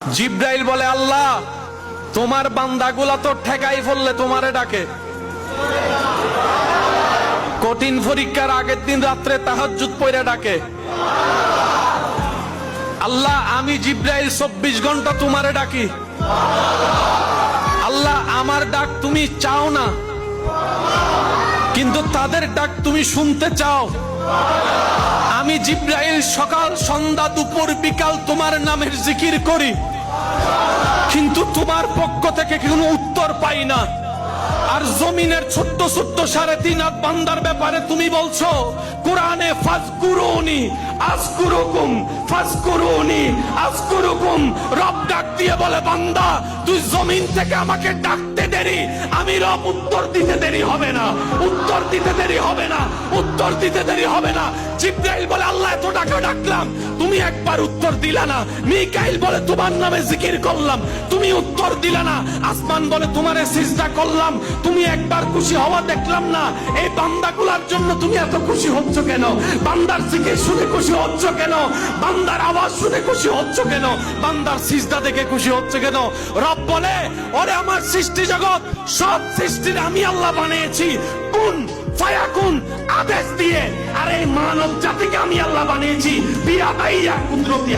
জিব্রাইল বলে, আল্লাহ তোমার বান্দাগুলা তো ঠেকাই ফেললে তোমারে ডাকে। কঠিন পরীক্ষার আগের দিন রাত্রে তাহাজ্জুদ পড়ে ডাকে। আল্লাহ আমি জিব্রাইল 24 ঘন্টা তোমারে ডাকি। আল্লাহ আমার ডাক তুমি চাও না, কিন্তু তাদের ডাক তুমি শুনতে চাও। আমি জিব্রাইল সকাল সন্ধ্যা দুপুর বিকাল তোমার নামের জিকির করি, কিন্তু তোমার পক্ষ থেকে কোনো উত্তর পাই না। আর জমিনের ছোট্ট ছোট্ট 3.5 হাত বান্দার ব্যাপারে তুমি বলছো কোরআনে, ফাজকুরুনি আযকুরুকুম ফাজকুরুনি আযকুরুকুম। রব ডাক দিয়ে বলে, বান্দা তুই জমিন থেকে আমাকে ডাকতে দেরি, আমি রব উত্তর দিতে দেরি হবে না, উত্তর দিতে দেরি হবে না, উত্তর দিতে দেরি হবে না। জিব্রাইল বলে, আল্লাহ এত টাকা ডাকলাম তুমি একবার উত্তর দিলা না। মিকাইল বলে, তোমার নামে জিকির করলাম তুমি উত্তর দিলা না। আসমান বলে, তোমারে সিজদা করলাম তুমি একবার খুশি হওয়া দেখলাম না। এই বান্দাগুলোর জন্য তুমি এত খুশি হচ্ছ কেন? বান্দার জিকির শুনে খুশি হচ্ছ কেন? বান্দার আওয়াজ শুনে খুশি হচ্ছ কেন? বান্দার সিজদা দেখে খুশি হচ্ছে কেন? রব বলে, ওরে আমার সৃষ্টি জগৎ সব সৃষ্টির আমি আল্লাহ বানিয়েছি কুন ফায়াকুন আদেশ দিয়ে। আর এই মানব জাতিকে আমি আল্লাহ বানিয়েছি বিয়াদাইয়া কুদরতি।